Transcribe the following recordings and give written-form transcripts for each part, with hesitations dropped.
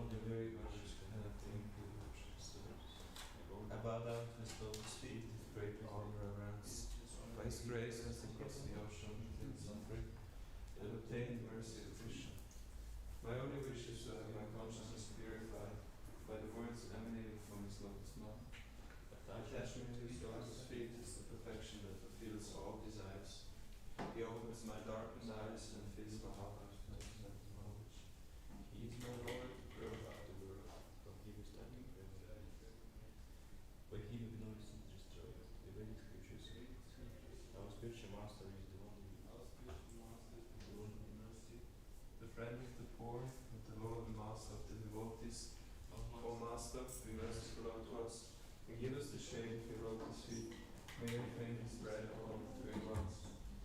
only very much kind of thing. I bow down to his lotus feet, with great honor reverence. By his grace, as across the ocean, within suffering, and obtain the mercy of Krishna. My only wish is to have my consciousness purified by the words emanating from his lotus mouth. Attachment to his lotus feet is the perfection that fulfills all desires. He opens my darkened eyes and fills my heart with transcendental knowledge. He is my Lord to purify the world. From him is standing forever. By him acknowledged and destroyed. The Vedic scriptures say, our spiritual master is the one in mercy, the friend of the poor, and the Lord and master of the devotees. O Master, be merciful unto us, and give us the shade of your lotus feet. May we thank his bread upon the twin ones.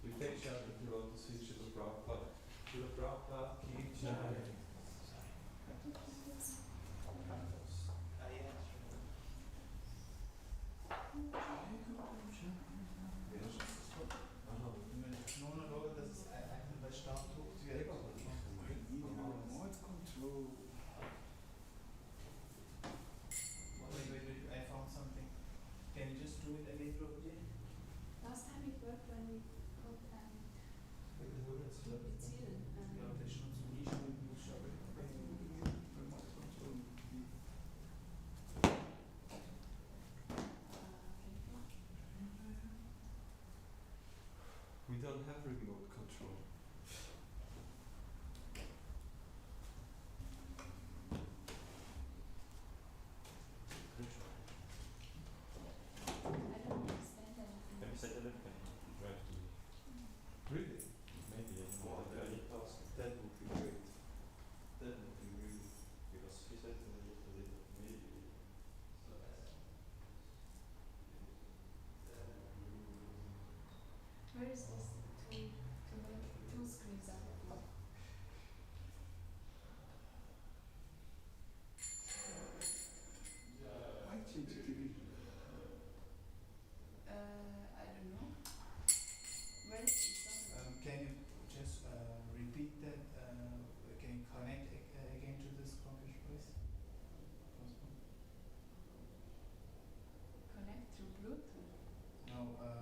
We take shelter of the lotus feet, Srila Prabhupada. Srila Prabhupada, ki jai. Nur eine Rolle, dass es eigentlich bei Standort wird. Remote control. Wait, I found something. Can you just do it again, Prabhuji? Last time it worked when we put Ziel. Ja, das ist schon so nie schön, Remote control. We don't have remote control. I don't understand anything. Can you set it up? Can you drive to Really? maybe That would be great. That would be really. because he said a little maybe. Where is this to make two screens out of one? Why change TV? I don't know. Where is this on? Can you just repeat that? Can you connect again to this computer, please? Connect through Bluetooth. No, I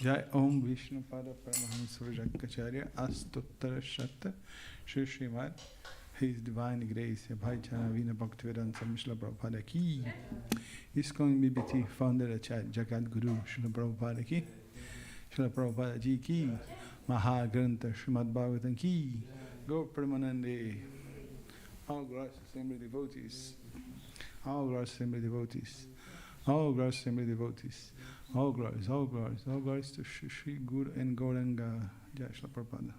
Jai Om Vishnu Pada Paramahansa Vajankacharya Astottara Shata Shri Srimad His Divine Grace Bhai Chanavina Bhaktivedanta Samishla Prabhupada Ki ISKCON BBT Founder Acharya Jagat Guru Srila Prabhupada Ki Srila Prabhupada Ji Ki Maha Grantha Srimad Bhagavatam Ki Gaur Pramanande. All glorious assembly devotees, all glorious assembly devotees, all glorious assembly devotees, all glories, all glories, all glories to Shri Shri Guru and Gauranga. Jai Srila Prabhupada.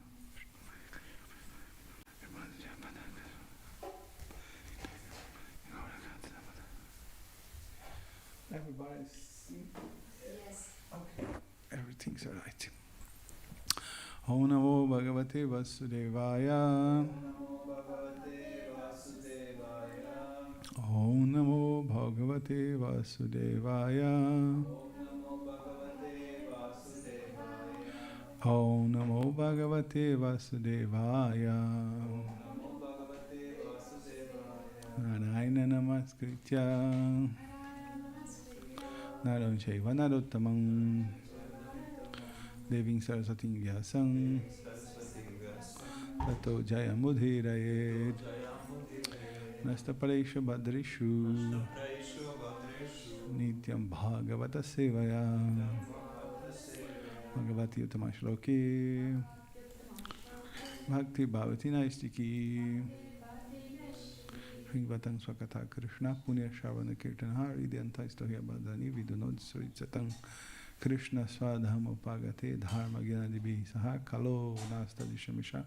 Everybody's seen? Yes. Okay. Everything's alright. Om Namo Bhagavate Vasudevaya. Om Namo Bhagavate Vasudevaya. Om Namo Bhagavate Vasudevaya. Narayana Namaskritya Naram Chaiva Narottamam Deving Sarasatim Vyasam Tato Jayamudhirayet Nastaparesha Badrishu Nityam Bhagavata Sevaya Bhagavati Uttama Shloke Bhakti Bhavati Naistiki Sringvatang Swakatha Krishna Punya Shavana Kirtan Hari Dhyantaistohya Badhani Vidunod Suritsatam Krishna Swadham Upagate Dharma Gyanadibhi Saha Kalo Nasta Dishamisha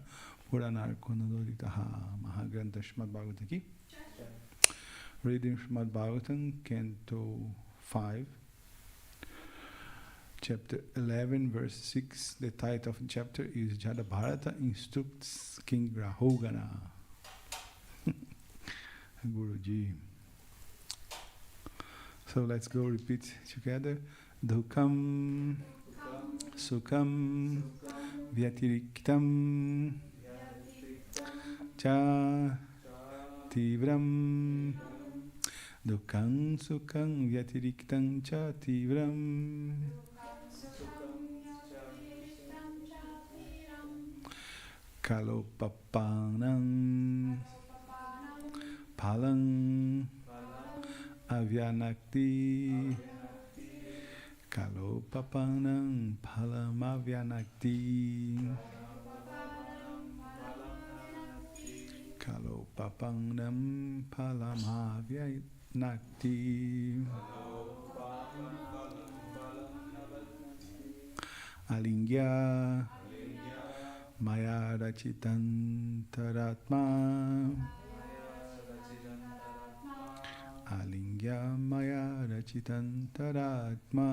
Puranar Konadoditaha Maha Grantha Srimad Bhagavatam Ki Reading Srimad Bhagavatam Canto 5 Chapter 11 verse 6. The title of the chapter is Jada Bharata instructs King Rahogana. Guruji. So let's go repeat together. Dukam Sukham Vyatiriktam Cha Tivram Dukam Sukham Vyatiriktam Cha Tivram Kalopapanam Palang Avyanakti Kalopapanam Palam Avyanakti Kalopapanam Palam Avyanakti Alingya Maya Rachitantaratma Alingya Maya Rachitantaratma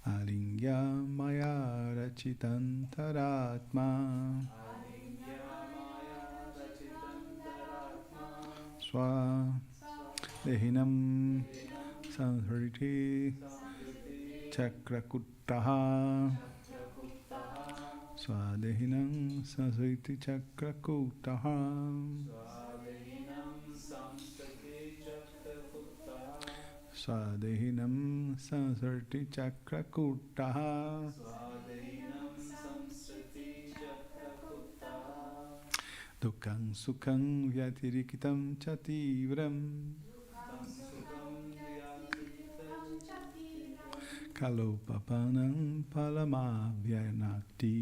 Alingya Maya Rachitantaratma Swa Dehinam Sansriti Chakrakuttaha Swadehinam Sansriti Chakrakuttaha Swadehinam Sansriti Chakrakuttaha Dukkam Sukham Vyatirikitam Chativram Kalopapanam Palamavyanakti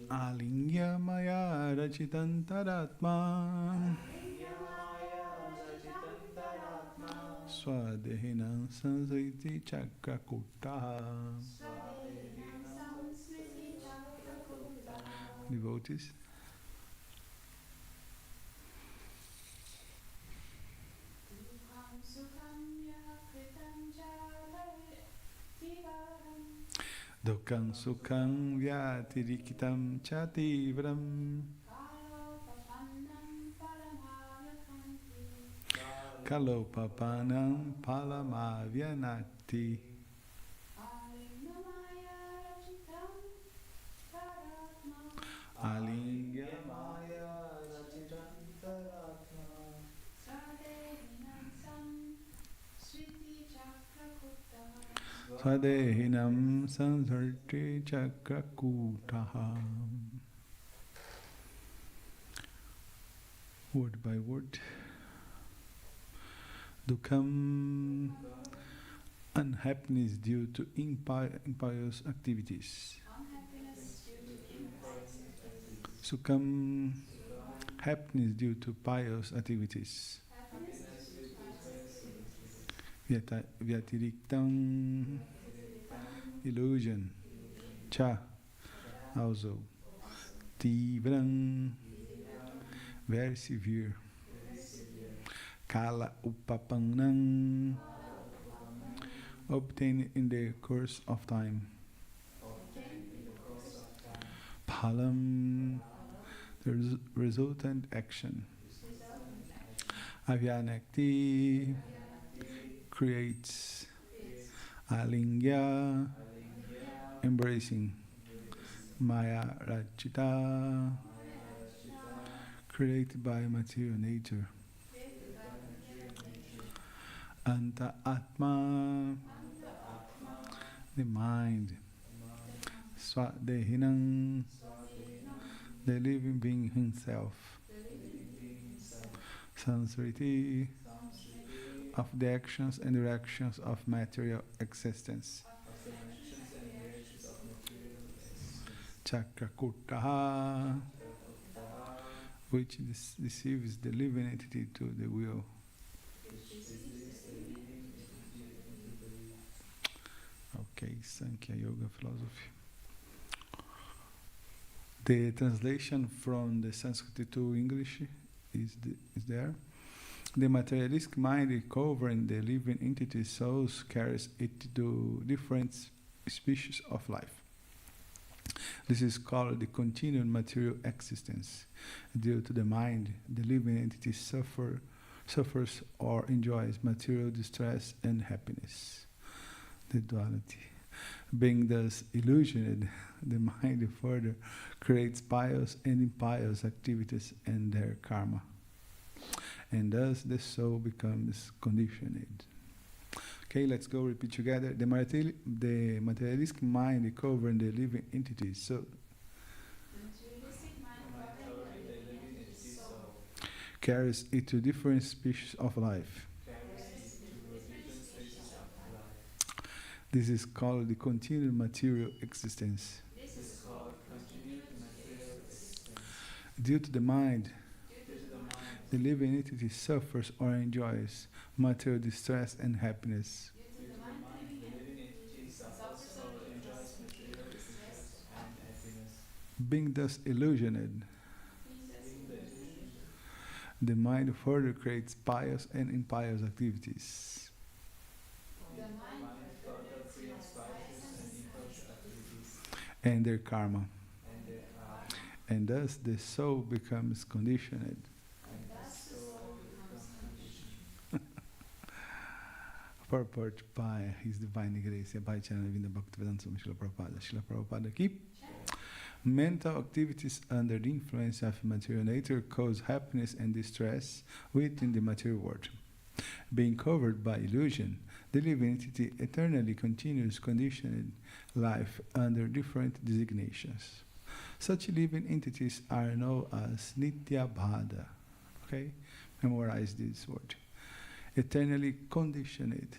Alingya Maya Rachitantaratma Swadehinam Sansriti Chakrakuttaha. Devotees, Dukkam Sukham Vyatirikitam Chativram Kalopapanam Palamavyanakti Alingya Maya Rachitantaratma Swadehinam sansarti chakrakutaha. Word by word. Dukham, unhappiness due to impious activities. Sukham, happiness due to pious activities. Vyatiriktam, illusion. Cha, also. Tivram, very severe. Kala upapannam, obtained in the course of time. Phalam, the resultant action. Avyanakti, creates. Alingya, embracing. Maya Rachita, created by material nature. Anta Atma, the mind. Swadehinam, the living being himself. Sansriti, of the actions and reactions of material existence. Chakrakutaha, which deceives the living entity to the will. Okay, Sankhya Yoga philosophy. The translation from the Sanskrit to English is there. The materialistic mind covering the living entity's souls carries it to different species of life. This is called the continued material existence. Due to the mind, the living entity suffers or enjoys material distress and happiness. The duality. Being thus illusioned, the mind further creates pious and impious activities and their karma. And thus the soul becomes conditioned. Okay, let's go repeat together. The materialistic mind covering the living entities. So, carries it to different species of life. This is called the continued material existence. Due to the mind, the living entity suffers or enjoys material distress and happiness. Being thus illusioned, the mind further creates pious and impious activities. And their karma. And thus the soul becomes conditioned. Purport by His Divine Grace, Bhai Chanavinda Bhaktivedanta Swami Srila Prabhupada. Srila Prabhupada ki. Mental activities under the influence of material nature cause happiness and distress within the material world. Being covered by illusion, the living entity eternally continues conditioned life under different designations. Such living entities are known as Nitya Bhada. Okay? Memorize this word. Eternally conditioned.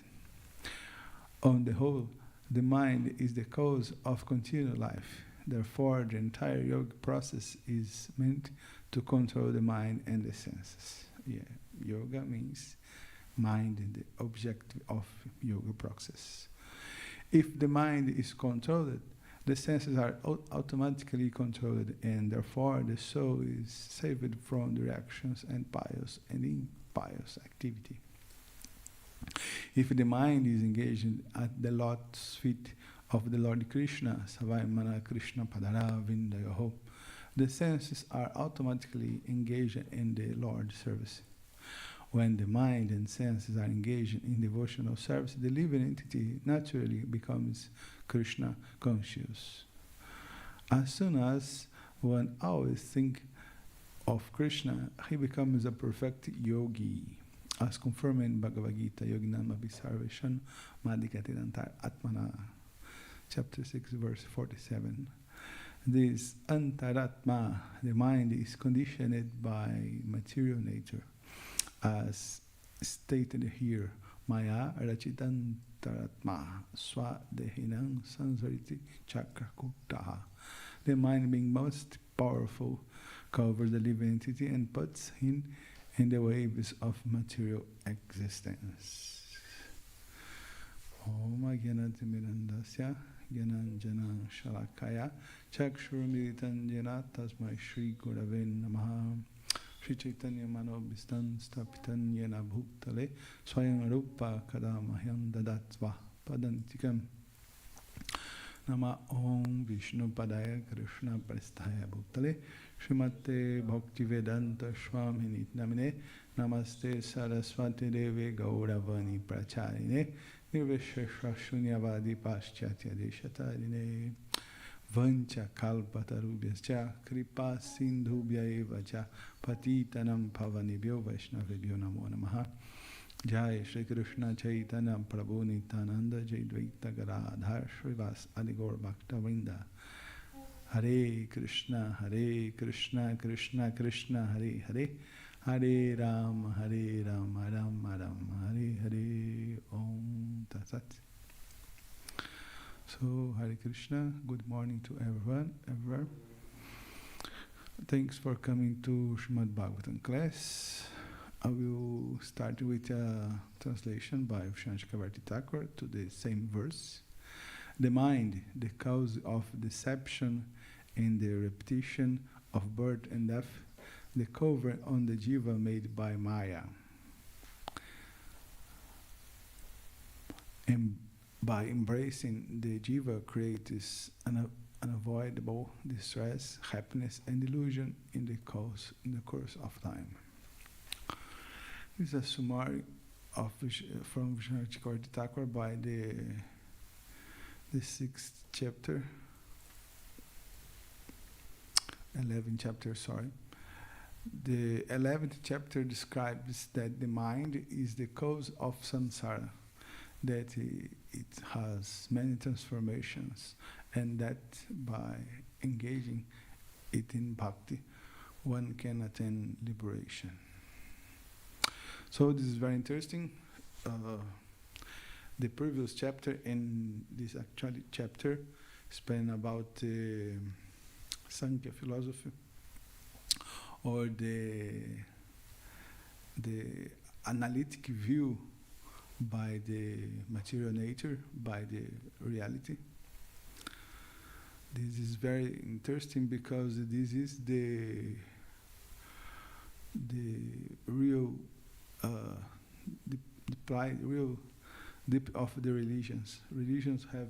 On the whole, the mind is the cause of continual life. Therefore, the entire yoga process is meant to control the mind and the senses. Yeah, yoga means mind and the objective of yoga process. If the mind is controlled, the senses are automatically controlled, and therefore the soul is saved from the reactions and pious and impious activity. If the mind is engaged at the lotus feet of the Lord Krishna, Savaimana Krishna Padara Vindayoho, the senses are automatically engaged in the Lord's service. When the mind and senses are engaged in devotional service, the living entity naturally becomes Krishna conscious. As soon as one always thinks of Krishna, he becomes a perfect yogi. as confirmed in Bhagavad Gita, Yoginam Abhisarveshan Madhikatidantar Atmana, chapter 6, verse 47. This Antaratma, the mind, is conditioned by material nature, as stated here. Maya Rachitantaratma Swadehinam Sansariti Chakrakutaha. The mind, being most powerful, covers the living entity and puts him in the waves of material existence. Om Gyanatimirandasya Gyananjana Shalakaya Chakshurmiritanjana Tasmai Shri Gurave Namaha. Shri Chaitanya Manobhistan Stapitan Yena Bhuktale Swayam Rupa Kadamahyam Dadatva Padantikam. Nama Om Vishnu Padaya Krishna Prasthaya Bhuktale Srimate Bhaktivedanta Swamini Namine Namaste Saraswati Deve Gauravani Pracharine Nirvishesha Shunyavadi Paschatya Deshatarine Vancha Kalpatarubhyascha Kripa Sindhubhya Evacha Patitanam Pavanibhyo Vaishnavibhyo Namo Namaha. Jai Shri Krishna Chaitanya Prabhu Nityananda Jai Dvaita Gadadhar Srivas Adigor Bhaktavrinda. Hare Krishna Krishna Krishna Hare Hare Hare Ram Ram Ram Hare Hare. Om Tat Sat. So Hare Krishna, good morning to everyone, everywhere. Thanks for coming to Srimad Bhagavatam class. I will start with a translation by Vishnu Chakravarti Thakur to the same verse. The mind, the cause of deception and the repetition of birth and death, the cover on the jiva made by Maya. And by embracing the jiva creates unavoidable distress, happiness and illusion in the course of time. This is a summary of from Vishnu Chakravarti Thakur by the 6th chapter, 11th chapter, sorry. The 11th chapter describes that the mind is the cause of samsara, that it has many transformations, and that by engaging it in bhakti, one can attain liberation. So this is very interesting. The previous chapter and this actually chapter span about Sankhya philosophy, or the analytic view by the material nature, by the reality. This is very interesting because this is the real real deep of the religions. Religions have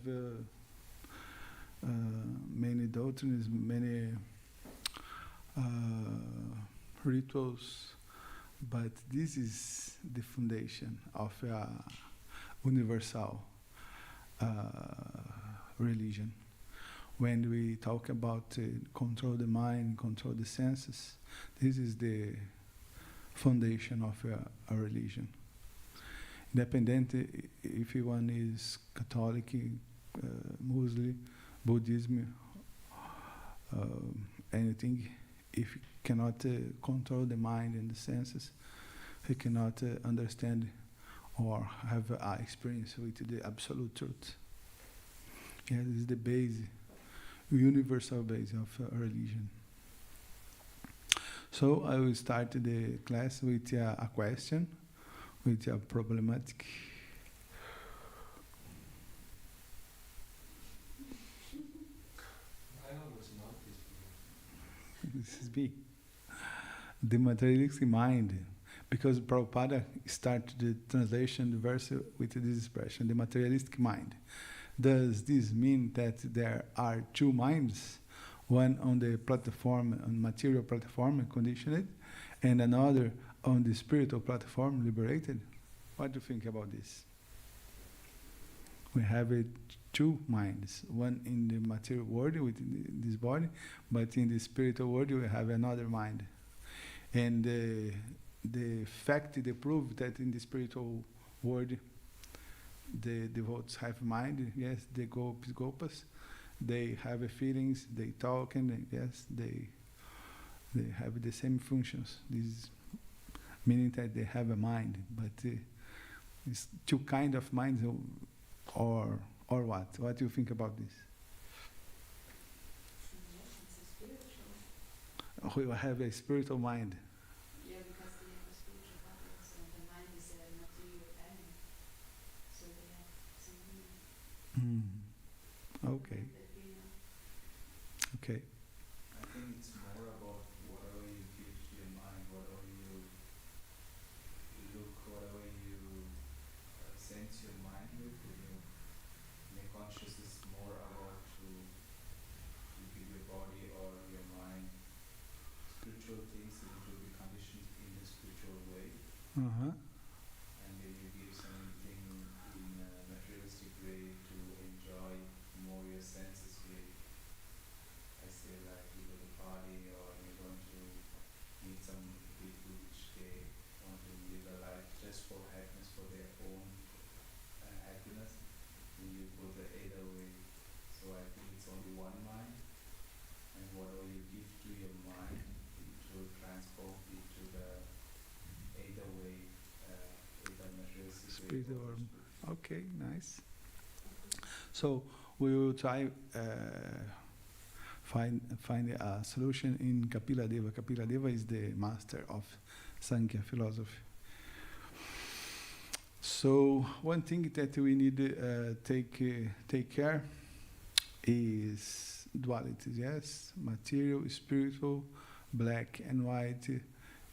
many doctrines, many rituals, but this is the foundation of a universal religion. When we talk about control the mind, control the senses, this is the foundation of a religion. Independent if one is Catholic, Muslim, Buddhism, anything, if he cannot control the mind and the senses, he cannot understand or have experience with the absolute truth. Yeah, this is the base, universal base of a religion. So I will start the class with a question, with a problematic. I always noticed This is B. The materialistic mind, because Prabhupada started the translation, the verse with this expression, the materialistic mind. Does this mean that there are two minds? One on the platform, on material platform, conditioned, and another on the spiritual platform, liberated? What do you think about this? We have two minds, one in the material world with this body, but in the spiritual world we have another mind. And the fact, the proof that in the spiritual world the devotees have mind. Yes, the gopas, they have feelings, they talk, and yes, they have the same functions. This is meaning that they have a mind, but it's two kind of minds, or what? What do you think about this? We have a spiritual mind. Yeah, because they have a spiritual body, so the mind is a material element. So they have some meaning. Okay. That we know. Okay. I think it's more about whatever you give to your mind, whatever you look, whatever you sense your mind with, your consciousness is more about to give your body or your mind spiritual things, and it will be conditioned in the spiritual way. Uh-huh. And then you give something in a materialistic way to enjoy more your senses with. I say like you go to party or you're going to meet some people which they want to live a life just for happiness, for their own happiness, and you go the other way. So I think it's only one mind, and whatever you give to your mind, it will transform into the either way, either materialistic way Spiritual or or- Okay, nice. So we will try find a solution in Kapila Deva. Kapila Deva is the master of Sankhya philosophy. So one thing that we need to take care is dualities. Yes, material, spiritual, black and white,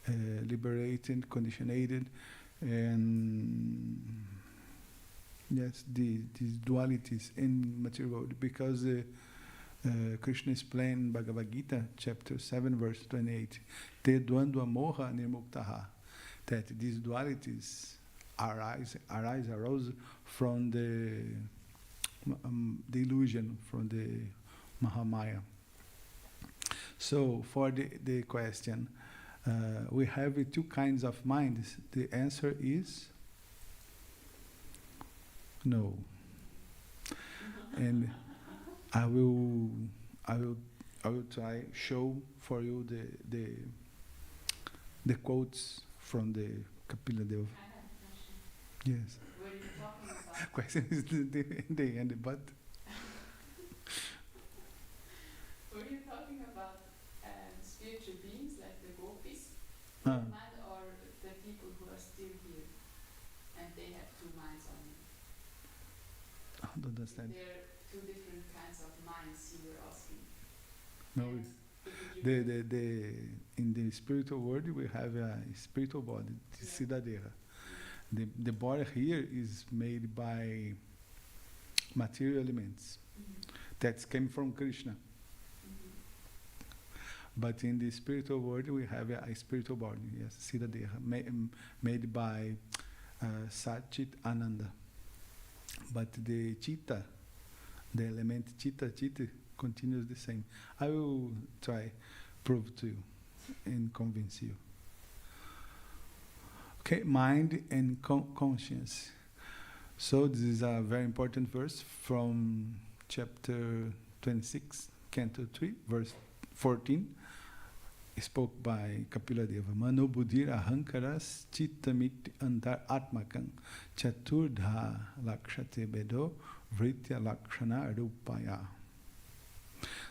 liberated, conditioned, and yes, these dualities in material world, because Krishna explained in Bhagavad Gita, chapter 7, verse 28, Te dvandva moha nirmuktaha, that these dualities arose from the illusion, from the Mahamaya. So for the question, we have two kinds of minds. The answer is no. And I will try show for you the quotes from the Kapila Deva. I have a question. Yes. Were you talking about Question is the end, but were you talking about spiritual beings like the gopis, Ah. mind, or the people who are still here and they have two minds only? I don't understand. There are two different kinds of minds you were asking. No, And it's in the spiritual world we have a spiritual body, the Yeah. Siddhadeha. The body here is made by material elements that came from Krishna. But in the spiritual world we have a spiritual body, yes, Siddhadeha, made by Satchit Ananda. But the chitta, the element chitta continues the same. I will try prove to you and convince you. Okay, mind and conscience. So this is a very important verse from chapter 26, Canto 3, verse 14, spoke by Kapila Deva. Mano buddhir ahankaras chittamit antar atmakam chaturdha lakshate bedo vritya lakshana rupaya.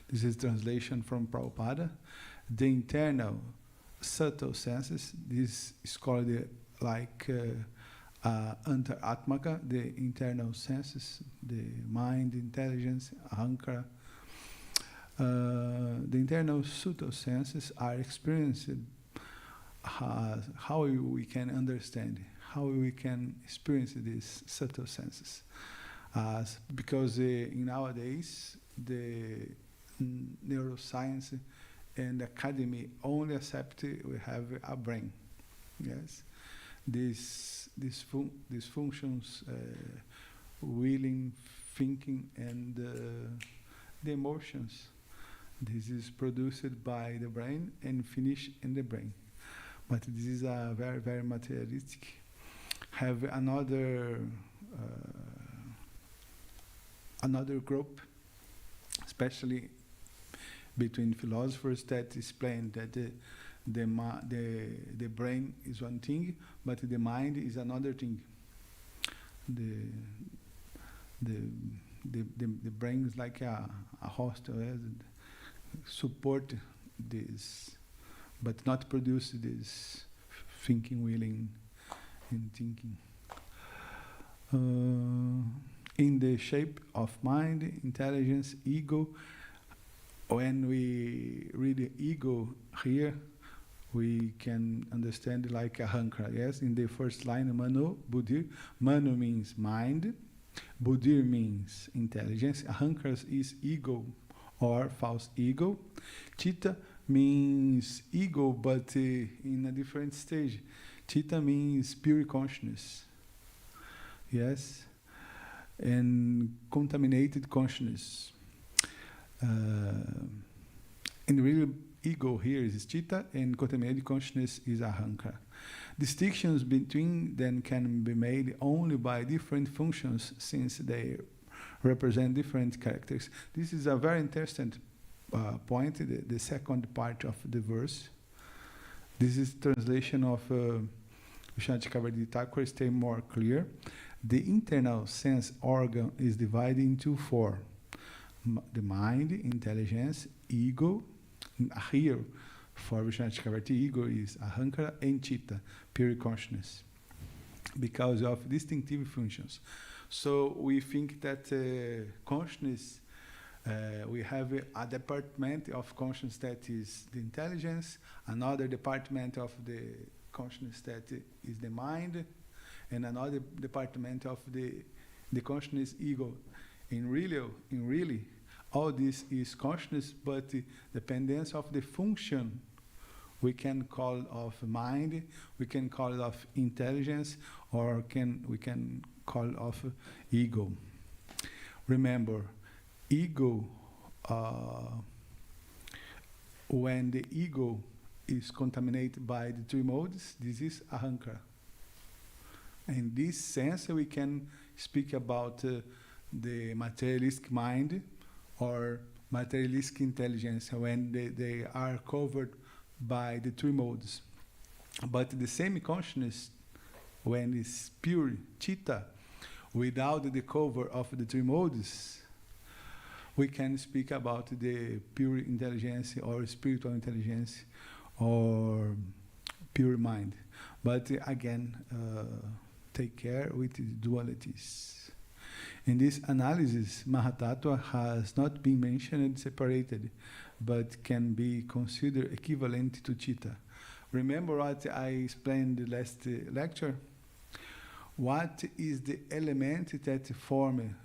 This is translation from Prabhupada. The internal subtle senses, this is called like antaratmaka, the internal senses, the mind, intelligence, ahankara. The internal subtle senses are experienced. How we can understand, how we can experience these subtle senses. Because in nowadays, the neuroscience and academy only accept we have a brain. Yes, these functions, willing, thinking, and the emotions. This is produced by the brain and finished in the brain. but this is a very, very materialistic. Have another group, especially between philosophers, that explain that the brain is one thing, but the mind is another thing. The brain is like a hostel, support this, but not produce this thinking, willing, and thinking. In the shape of mind, intelligence, ego. When we read the ego here, we can understand like a hankara. Yes, in the first line, mano, buddhir. Mano means mind, buddhir means intelligence. Ahankara is ego or false ego. Chitta means ego, but in a different stage. Chitta means pure consciousness. Yes, and contaminated consciousness. And real ego here is chitta, and contaminated consciousness is ahankara. Distinctions between them can be made only by different functions, since they represent different characters. This is a very interesting point, the second part of the verse. This is translation of Vishwanath Chakravarti Thakur, stay more clear. The internal sense organ is divided into four. The mind, intelligence, ego. Here, for Vishwanath Chakravarti, ego is ahankara and chitta, pure consciousness, because of distinctive functions. So we think that consciousness, we have a department of consciousness that is the intelligence, another department of the consciousness that is the mind, and another department of the consciousness ego. In really, all this is consciousness, but the dependence of the function we can call of mind, we can call it of intelligence, or we can call of ego. Remember, ego, when the ego is contaminated by the three modes, this is ahankara. In this sense, we can speak about the materialistic mind or materialistic intelligence when they are covered by the three modes. But the same consciousness, when it's pure chitta, without the cover of the three modes, we can speak about the pure intelligence or spiritual intelligence or pure mind. But again, take care with the dualities. In this analysis, Mahatattva has not been mentioned and separated, but can be considered equivalent to chitta. Remember what I explained in the last lecture? What is the element that form?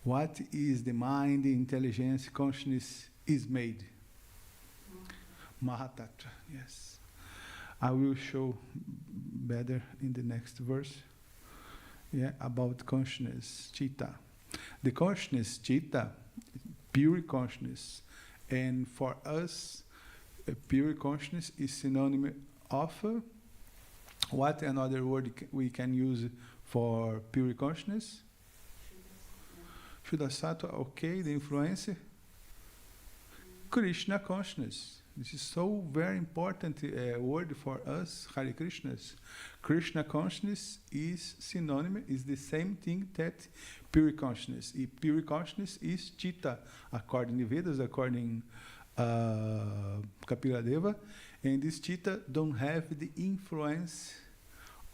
What is the mind, intelligence, consciousness is made? Mahatattva, yes. I will show better in the next verse. Yeah, about consciousness, chitta. The consciousness, chitta, pure consciousness. And for us, pure consciousness is synonym of what another word we can use for pure consciousness? Shuddha-sattva, okay, the influence. Krishna consciousness. This is so very important word for us, Hare Krishnas. Krishna consciousness is synonym, is the same thing that pure consciousness. Pure consciousness is chitta, according to Vedas, according Kapila Deva. And this chitta don't have the influence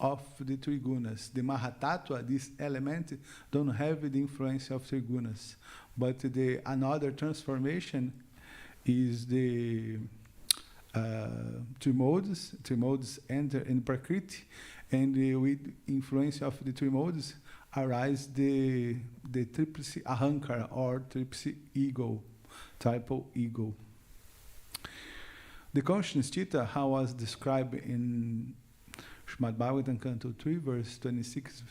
of the three gunas. The Mahatattva, this element, don't have the influence of three gunas. But the another transformation is the three modes. Three modes enter in Prakriti, and with influence of the three modes arise the triplice ahankara or triplice ego, triple ego. The consciousness chitta, how was described in Srimad Bhagavatam Canto 3, verse 26,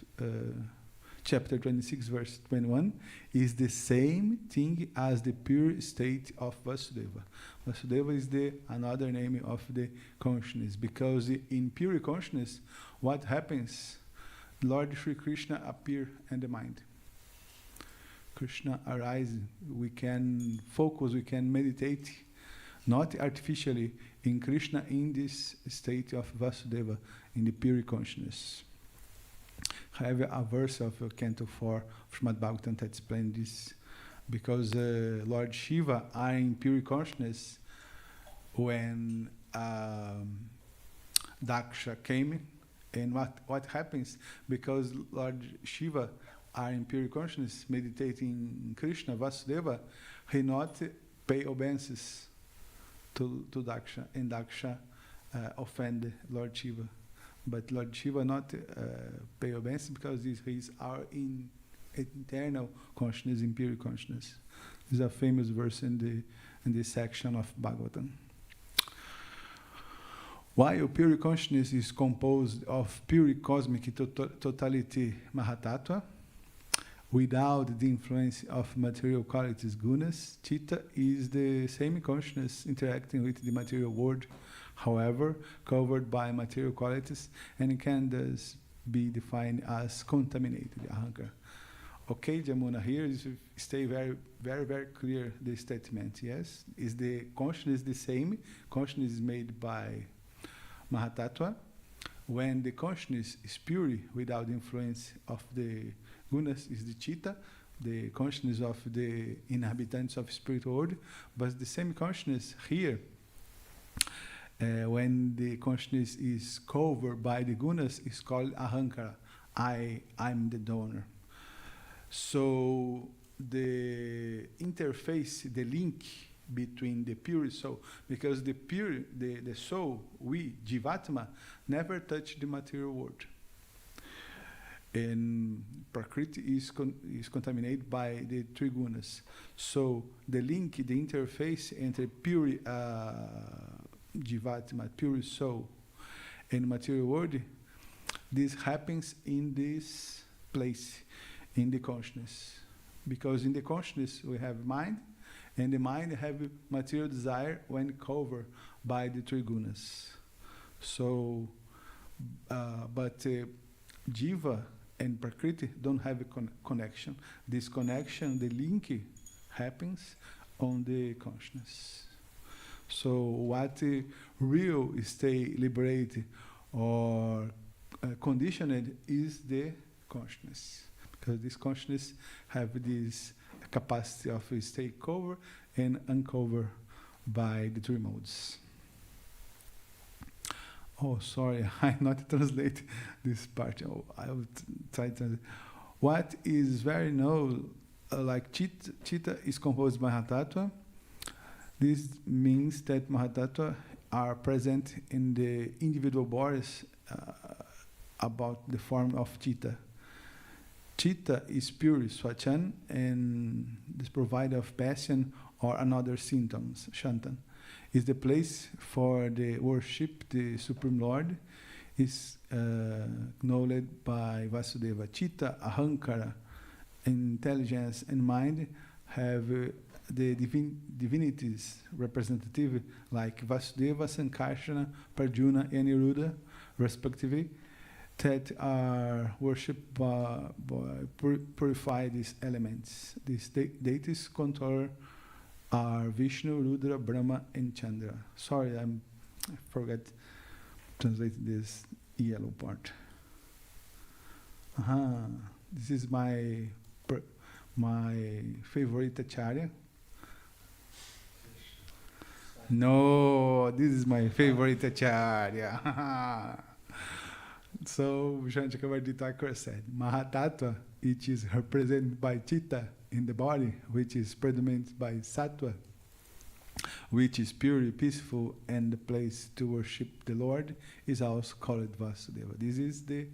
chapter 26, verse 21, is the same thing as the pure state of Vasudeva. Vasudeva is another name of the consciousness, because in pure consciousness, what happens? Lord Sri Krishna appear in the mind. Krishna arises. We can focus, we can meditate, not artificially, in Krishna in this state of Vasudeva, in the pure consciousness. I have a verse of Canto 4 of Srimad Bhagavatam that explains this, because Lord Shiva are in pure consciousness when Daksha came, and what happens? Because Lord Shiva are in pure consciousness, meditating Krishna, Vasudeva, he not pay obeisances to Daksha, and Daksha offend Lord Shiva. But Lord Shiva not pay obeisance because he's our internal consciousness, in pure consciousness. This is a famous verse in this section of Bhagavatam. While pure consciousness is composed of pure cosmic totality Mahatattva, without the influence of material qualities gunas, Chitta is the same consciousness interacting with the material world, however, covered by material qualities, and it can thus be defined as contaminated, ahankara. Okay, Jamuna, here is stay very, very, very clear the statement, yes? Is the consciousness the same? Consciousness is made by Mahatattva. When the consciousness is pure, without the influence of the gunas, is the Chitta, the consciousness of the inhabitants of spiritual world, but the same consciousness here, when the consciousness is covered by the gunas, is called ahankara. I'm the donor. So the interface, the link between the pure soul, because the soul, we, Jivatma, never touch the material world. And Prakriti is contaminated by the three gunas. So the link, the interface entre pure Jivatma, pure soul, and material world, this happens in this place, in the consciousness. Because in the consciousness we have mind, and the mind have material desire when covered by the three gunas. So, but Jiva and Prakriti don't have a connection. This connection, the link, happens on the consciousness. So what real stay liberated or conditioned is the consciousness, because this consciousness have this capacity of stay covered and uncovered by the three modes. Oh, sorry, I not translate this part. Oh, I will try to translate. What is very known, like Chitta is composed by Mahatattva. This means that Mahatattva are present in the individual bodies about the form of Chitta. Chitta is pure Swachan and is provider of passion or another symptoms, Shantan. Is the place for the worship, the Supreme Lord, is acknowledged by Vasudeva. Chitta, Ahankara, intelligence and mind have the divinities representative like Vasudeva, Sankarsana, Parjuna, and Niruddha, respectively, that are worshipped by purify these elements. These deities control are Vishnu, Rudra, Brahma, and Chandra. Sorry, I forgot to translate this yellow part. This is my favorite acharya. No, this is my favorite acharya. So, Shanti Kavardi Thakur said, Mahatattva, which is represented by Chitta in the body, which is predominated by Sattva, which is pure, peaceful, and the place to worship the Lord, is also called Vasudeva. This is the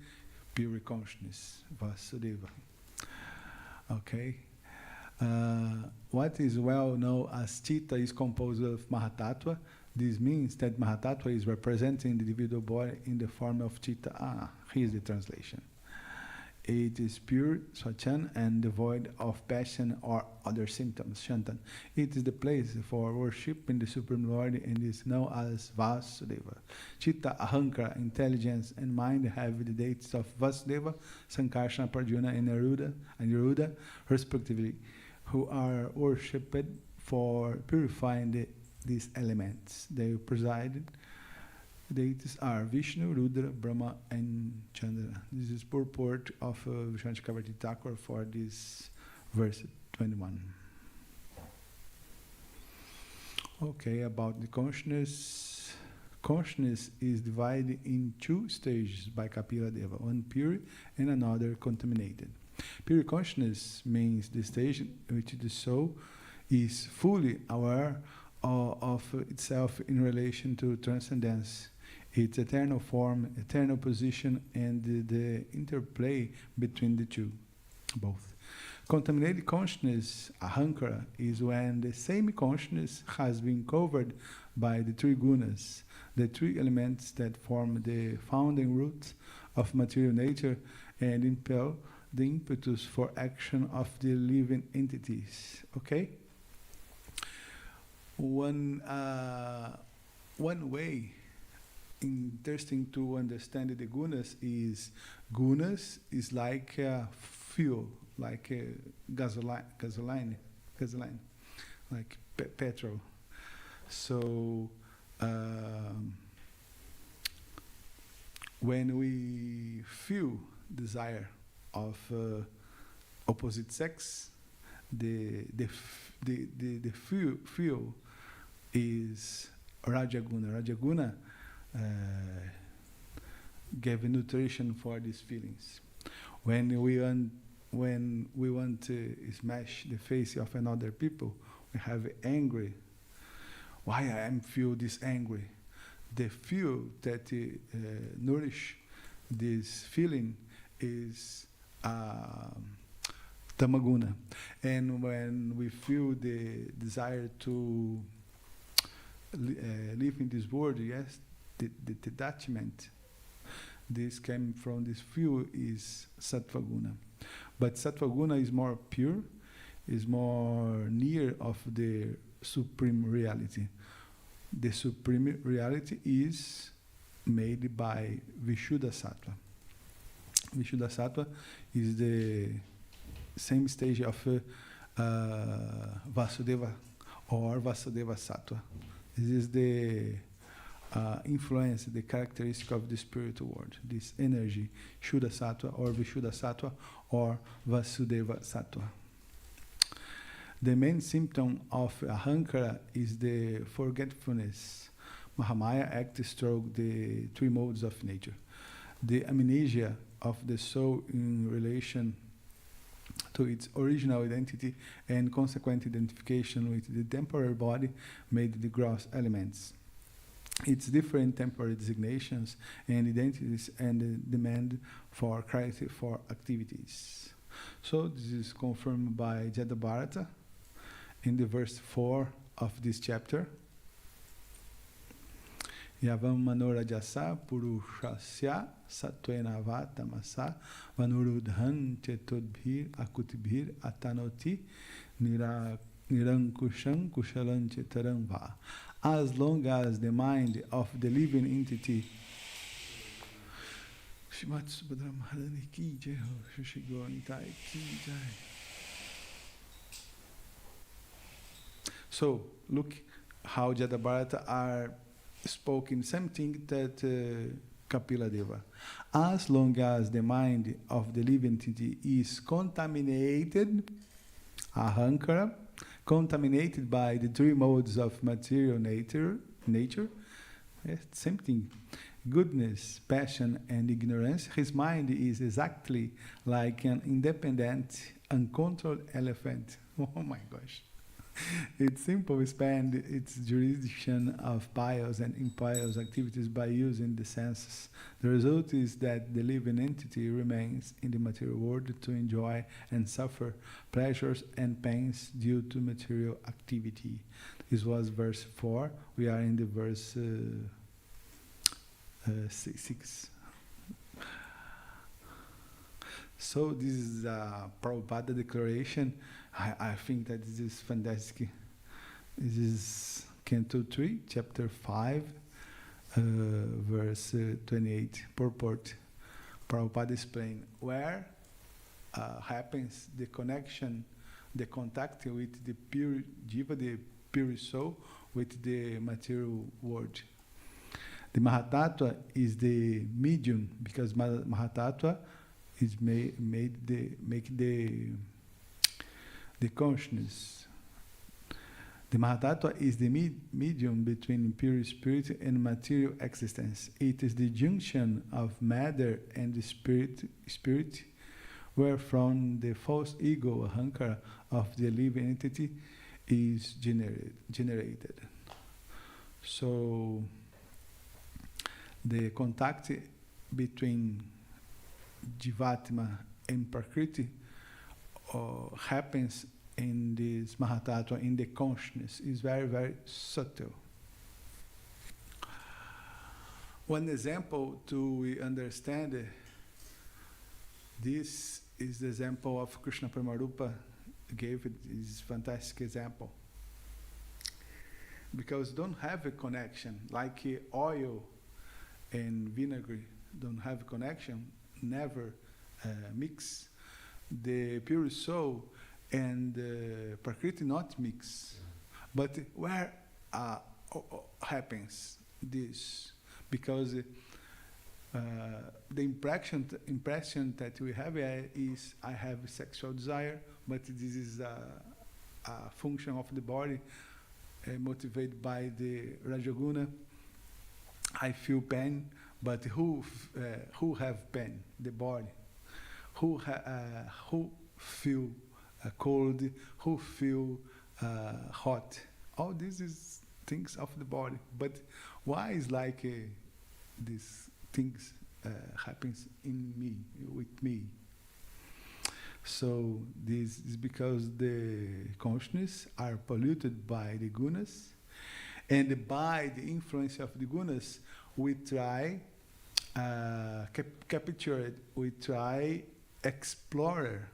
pure consciousness, Vasudeva. Okay. What is well known as Chitta is composed of Mahatattva. This means that Mahatattva is representing the individual body in the form of Chitta. Here's the translation. It is pure, Swachan, and devoid of passion or other symptoms, Shantan. It is the place for worshiping the Supreme Lord and is known as Vasudeva. Chitta, Ahankara, intelligence, and mind have the dates of Vasudeva, Sankarsana, Prajna, and Niruddha, respectively, who are worshipped for purifying these elements. They preside. Deities are Vishnu, Rudra, Brahma, and Chandra. This is purport of Vishnu Chakravarti Thakur for this verse 21. Okay, about the consciousness. Consciousness is divided in two stages by Kapila Deva, one pure and another contaminated. Pure consciousness means the stage in which the soul is fully aware of itself in relation to transcendence, its eternal form, eternal position, and the interplay between the two, both. Contaminated consciousness, ahankara, is when the same consciousness has been covered by the three gunas, the three elements that form the founding roots of material nature and impel the impetus for action of the living entities. Okay? One way interesting to understand the gunas is like fuel, like gasoline, like petrol. So when we feel desire of opposite sex, the fuel is Rajaguna. Rajaguna give nutrition for these feelings. When we want to smash the face of another people, we have angry. Why I am feel this angry? The fuel that nourish this feeling is Tamaguna. And when we feel the desire to live in this world, yes, the detachment, this came from this fuel is Sattvaguna. But Sattvaguna is more pure, is more near of the supreme reality. The supreme reality is made by Vishuddha Sattva. Vishuddha Sattva is the same stage of Vasudeva or Vasudeva Sattva. This is the influence, the characteristic of the spiritual world, this energy, Shuddha Sattva or Vishuddha Sattva or Vasudeva Sattva. The main symptom of ahankara is the forgetfulness. Mahamaya acts through the three modes of nature. The amnesia of the soul in relation to its original identity and consequent identification with the temporary body made the gross elements. Its different temporary designations and identities and the demand for clarity for activities. So this is confirmed by Jadabharata in the verse 4 of this chapter. Yavam manorajasa purushasya satvena vatamasa vanurudhan chetodbhir akutibhir atanoti nirankusham kushalan chetaram va. As long as the mind of the living entity Shrimad Subhadra Maharani ki jai ho, Shri Gauritai ki jai. So look how Jadabharata are spoken something that Kapila Deva. As long as the mind of the living entity is contaminated, ahankara, contaminated by the three modes of material nature, yes, same thing, goodness, passion, and ignorance, his mind is exactly like an independent, uncontrolled elephant. Oh my gosh. It simply spans its jurisdiction of pious and impious activities by using the senses. The result is that the living entity remains in the material world to enjoy and suffer pleasures and pains due to material activity. This was verse 4. We are in the verse 6. So this is a Prabhupada declaration. I think that this is fantastic. This is Canto 3, Chapter 5, verse 28, purport. Prabhupada explain where happens the connection, the contact with the pure jiva, the pure soul, with the material world. The Mahatattva is the medium, because Mahatattva is make the consciousness. The Mahatattva is the medium between pure spirit and material existence. It is the junction of matter and the spirit, wherefrom the false ego, ahankara, of the living entity is generated. So the contact between Jivatma and Prakriti happens in this Mahatattva, in the consciousness, is very, very subtle. One example to understand this is the example of Krishna Premarupa gave it, is fantastic example. Because don't have a connection, like oil and vinegar don't have a connection, never mix. The pure soul and Prakriti not mix. But where happens this? Because the impression that we have is I have sexual desire, but this is a function of the body motivated by the Rajaguna. I feel pain, but who have pain? The body. Who feel cold? Who feel hot? All these is things of the body. But why is like these things happens in me, with me? So this is because the consciousness are polluted by the gunas, and by the influence of the gunas, we try capture it, we try explore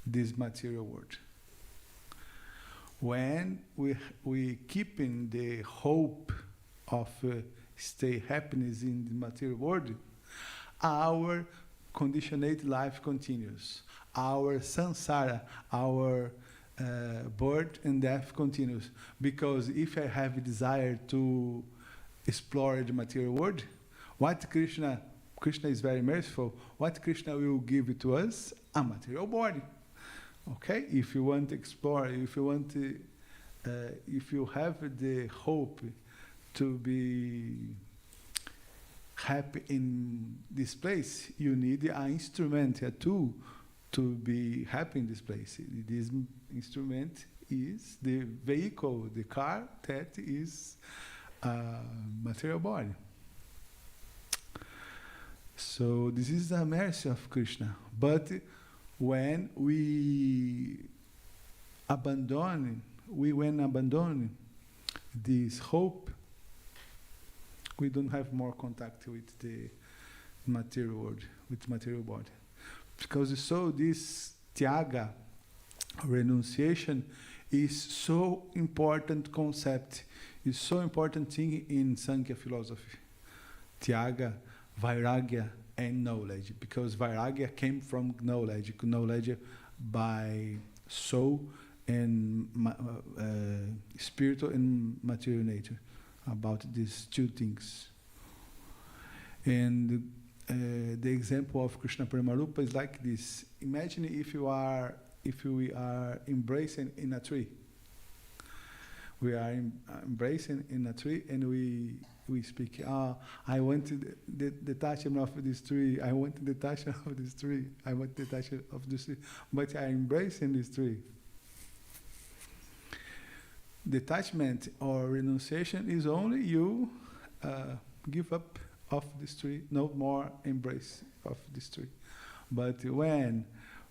this material world. When we keep in the hope of stay happiness in the material world, our conditioned life continues. Our samsara, our birth and death continues. Because if I have a desire to explore the material world, what Krishna is very merciful, what Krishna will give to us? A material body. Okay? If you want to explore, if you want to, if you have the hope to be happy in this place, you need an instrument, a tool to be happy in this place. This instrument is the vehicle, the car that is a material body. So this is the mercy of Krishna. But when we abandon this hope, we don't have more contact with the material world, with material body. Because so this tyaga, renunciation, is so important concept, is so important thing in Sankhya philosophy. Tyaga, vairagya, and knowledge. Because vairagya came from knowledge by soul and spiritual and material nature. About these two things. And the example of Krishna Premarupa is like this. Imagine if we are embracing in a tree. We are embracing in a tree, and we speak, I want the detachment of this tree, I want the detachment of this tree, I want the detachment of this tree, but I embrace in this tree. Detachment or renunciation is only you give up of this tree, no more embrace of this tree. But when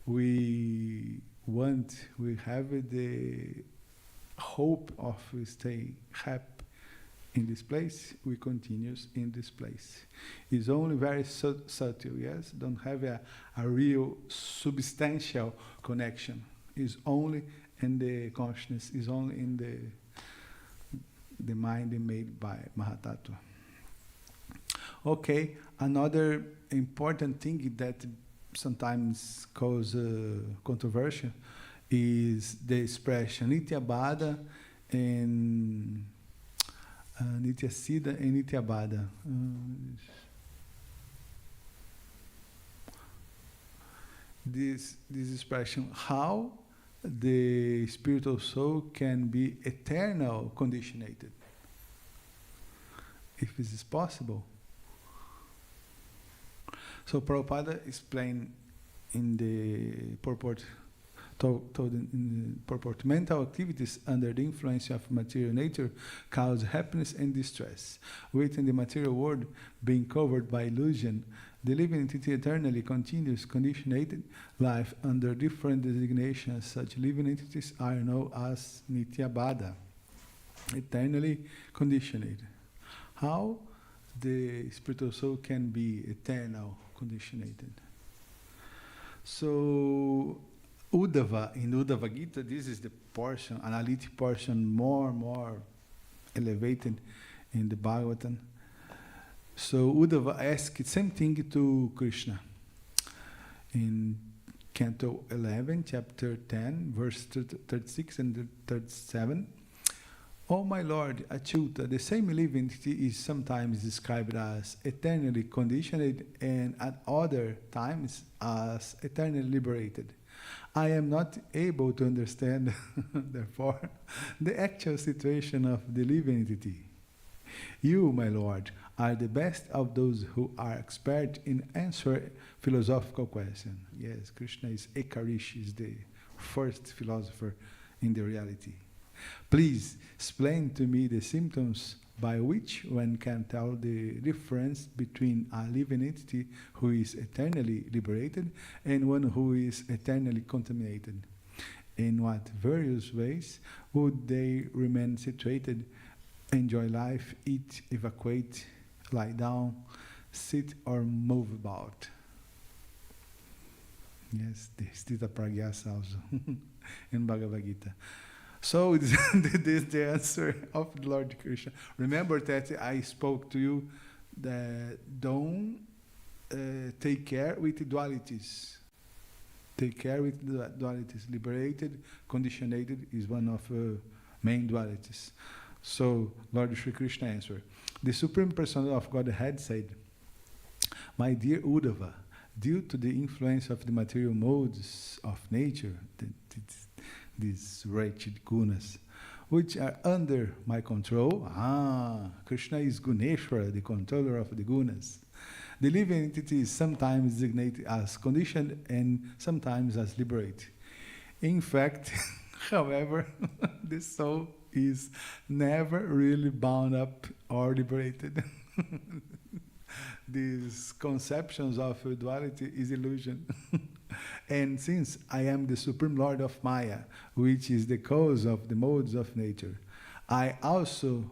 we have the hope of staying happy in this place, we continues in this place. It's only very subtle, yes? Don't have a real substantial connection. It's only in the consciousness, is only in the mind made by Mahatattva. Okay, another important thing that sometimes causes controversy is the expression Nityabada and Nityasiddha and Nityabada. This expression, how the spiritual soul can be eternal conditionated, if this is possible. So Prabhupada explained in the purport, told in the purport, mental activities under the influence of material nature cause happiness and distress. Within the material world, being covered by illusion, the living entity eternally continues conditionated life under different designations. Such living entities are known as Nityabada, eternally conditioned. How the spiritual soul can be eternal conditionated? So, Uddhava, in Uddhava Gita, this is the portion, analytic portion, more elevated in the Bhagavatam. So Uddhava asked the same thing to Krishna. In Canto 11, chapter 10, verse 36 and 37. Oh my Lord, Achyuta, the same living entity is sometimes described as eternally conditioned and at other times as eternally liberated. I am not able to understand, therefore, the actual situation of the living entity. You, my Lord, are the best of those who are expert in answering philosophical questions. Yes, Krishna is Ekarishi, is the first philosopher in the reality. Please explain to me the symptoms by which one can tell the difference between a living entity who is eternally liberated and one who is eternally contaminated. In what various ways would they remain situated, enjoy life, eat, evacuate, lie down, sit or move about? Yes, the Stita Pragyasa also in Bhagavad Gita. So this is the answer of the Lord Krishna. Remember that I spoke to you that don't take care with the dualities. Take care with the dualities. Liberated, conditioned is one of main dualities. So Lord Shri Krishna answered. The Supreme Personality of Godhead said, my dear Uddhava, due to the influence of the material modes of nature, these wretched gunas, which are under my control. Krishna is Guneshwara, the controller of the gunas. The living entity is sometimes designated as conditioned and sometimes as liberated. In fact, however, the soul is never really bound up or liberated. These conceptions of duality is illusion. And since I am the Supreme Lord of Maya, which is the cause of the modes of nature, I also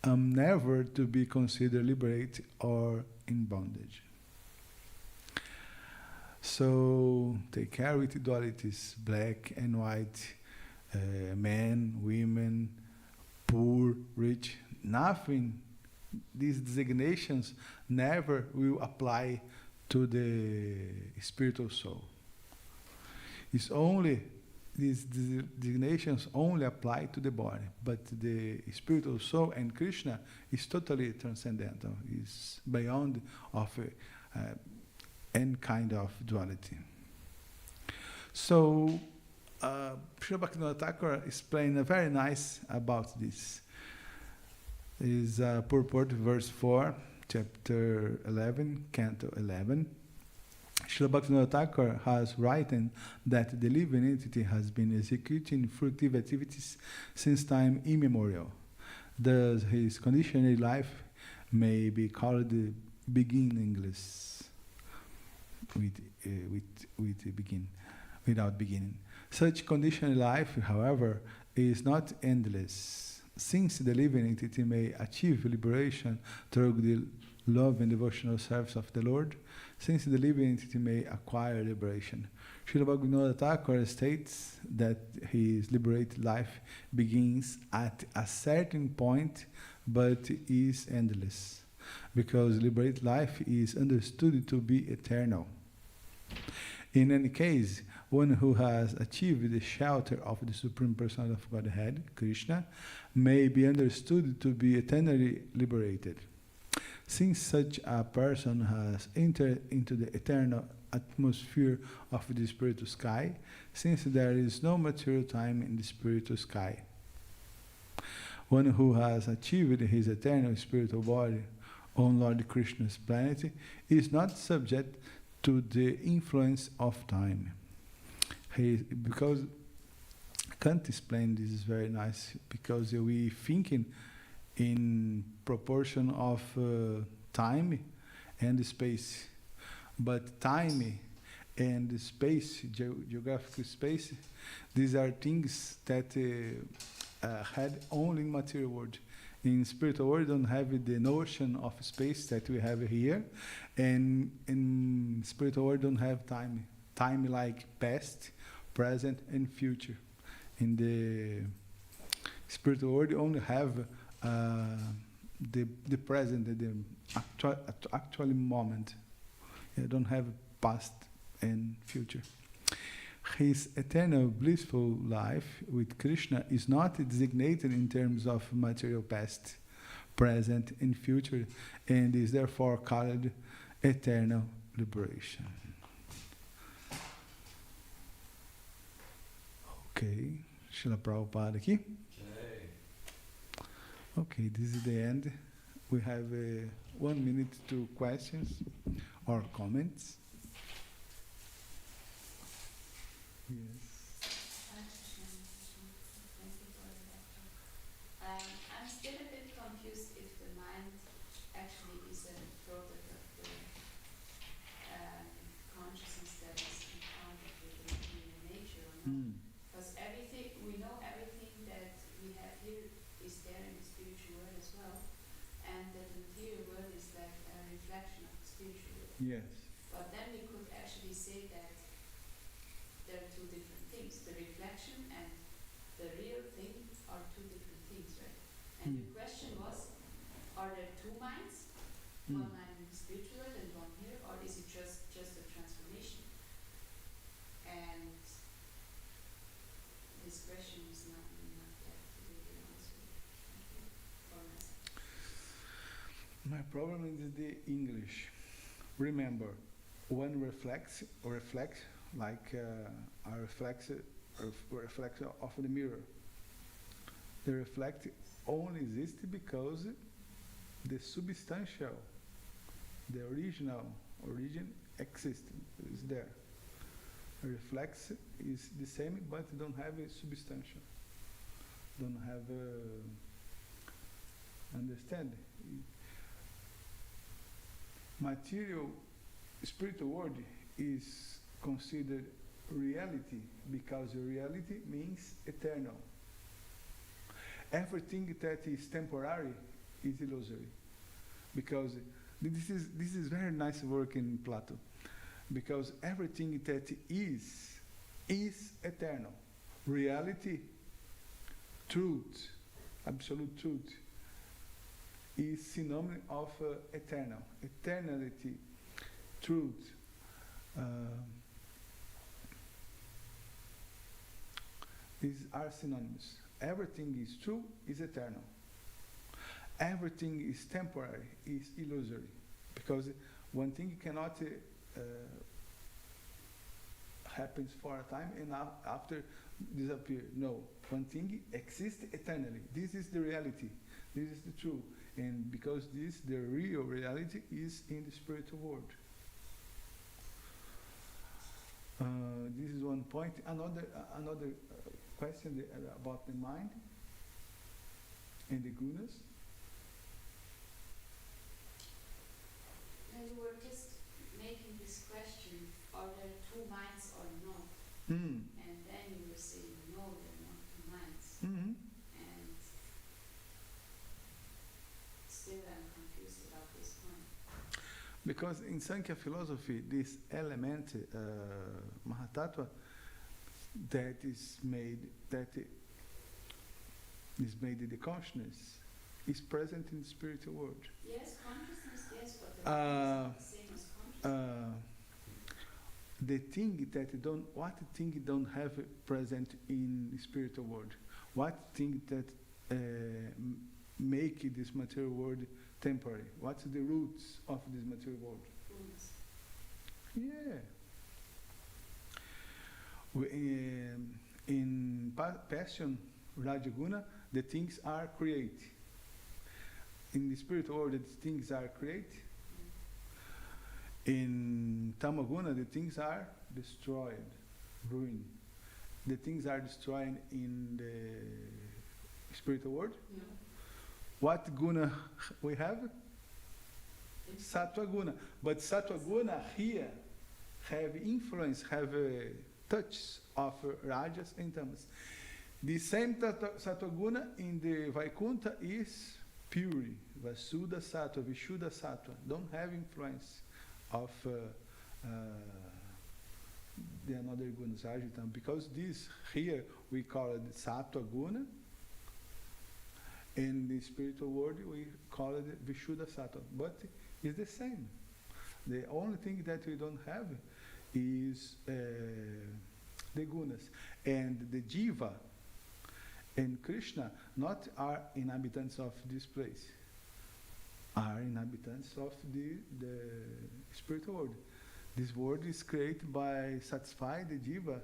am never to be considered liberated or in bondage. So take care with dualities, black and white, men, women, poor, rich, nothing. These designations never will apply to the spiritual soul. It's only, these designations only apply to the body, but the spiritual soul and Krishna is totally transcendental, is beyond of any kind of duality. So, Srila Bhaktivinoda Thakur explained very nice about this. Is purport verse 4, chapter 11, canto 11. Srila Bhaktivinoda Thakur has written that the living entity has been executing fruitive activities since time immemorial. Thus, his conditioned life may be called beginningless, without beginning. Such conditioned life, however, is not endless. since the living entity may achieve liberation through the love and devotional service of the Lord, since the living entity may acquire liberation. Srila Bhaktivinoda Thakur states that his liberated life begins at a certain point but is endless, because liberated life is understood to be eternal. In any case, one who has achieved the shelter of the Supreme Personality of Godhead, Krishna, may be understood to be eternally liberated. Since such a person has entered into the eternal atmosphere of the spiritual sky, since there is no material time in the spiritual sky. One who has achieved his eternal spiritual body on Lord Krishna's planet is not subject to the influence of time. Because Kant explained this is very nice, because we thinking in proportion of time and space, but time and space, geographical space, these are things that had only in material world. In spiritual world, don't have the notion of space that we have here, and in spiritual world don't have time. Time like past, present, and future. In the spiritual world, you only have the present, the actual moment. You don't have past and future. His eternal blissful life with Krishna is not designated in terms of material past, present, and future, and is therefore called eternal liberation. Okay, Srila Prabhupada aqui. Okay, this is the end. We have 1 minute to questions or comments. Yes. Thank you for the lecture. I'm still a bit confused if the mind actually is a product of the consciousness that is encountered with the human nature or not. Because everything, we know everything that we have here is there in the spiritual world as well, and that the material world is like a reflection of the spiritual world. Yes. But then we could actually say that there are two different things. The reflection and the real thing are two different things, right? And the question was, are there two minds? One mind in the spiritual world and one here, or is it just a transformation? And this question is not yet really answered for myself. My problem is the English. Remember, one reflects like a reflection of the mirror. The reflect only exists because the substantial, the origin exists, is there. A reflex is the same, but don't have a substantial. Don't have understand. Material, spiritual world is considered reality because reality means eternal. Everything that is temporary is illusory, because this is very nice work in Plato, because everything that is eternal. Reality, truth, absolute truth, is synonym of eternal. Eternality, truth. These are synonymous. Everything is true, is eternal. Everything is temporary, is illusory. Because one thing cannot happens for a time and after disappear. No, one thing exists eternally. This is the reality. This is the truth. And because the real reality is in the spiritual world. This is one point. Another question about the mind and the gunas. And you were just making this question, are there two minds or not? And then you were saying, no, there are not two minds. And Because in Sankhya philosophy, this element, Mahatattva, that is made in the consciousness, is present in the spiritual world. Yes, consciousness, yes, but the is not the same as consciousness. The thing that what thing don't have present in the spiritual world? What thing that make this material world temporary? What's the roots of this material world? Roots. Yeah. In passion, Rajaguna, the things are create. In the spiritual world, the things are create. In Tamaguna, the things are destroyed, ruined. The things are destroyed in the spiritual world. Yeah. What guna we have? Sattva guna. But Sattva guna here have influence, have a touch of Rajas and Tamas. The same Sattva guna in the Vaikuntha is pure. Vasuddha Sattva, Vishuddha Sattva. Don't have influence of the another gunas, Rajitam. Because this here we call it Sattva guna. In the spiritual world, we call it Vishuddha Sattva, but it's the same. The only thing that we don't have is the gunas. And the Jiva and Krishna not are inhabitants of this place, are inhabitants of the spiritual world. This world is created by satisfying the Jiva,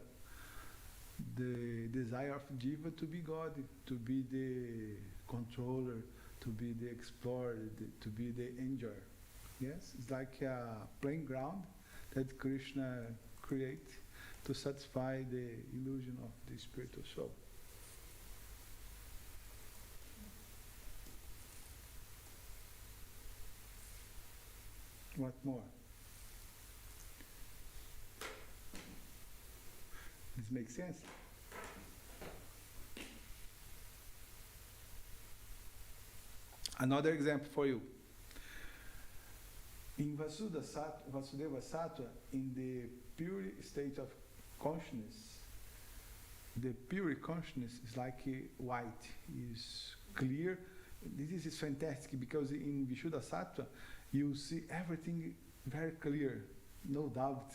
the desire of Jiva to be God, to be the controller, to be the explorer, to be the enjoyer. Yes, it's like a playing ground that Krishna creates to satisfy the illusion of the spiritual soul. What more? This makes sense? Another example for you. In Vasudeva Sattva, in the pure state of consciousness, the pure consciousness is like white, is clear. This is fantastic because in Vishuddha Sattva, you see everything very clear, no doubt,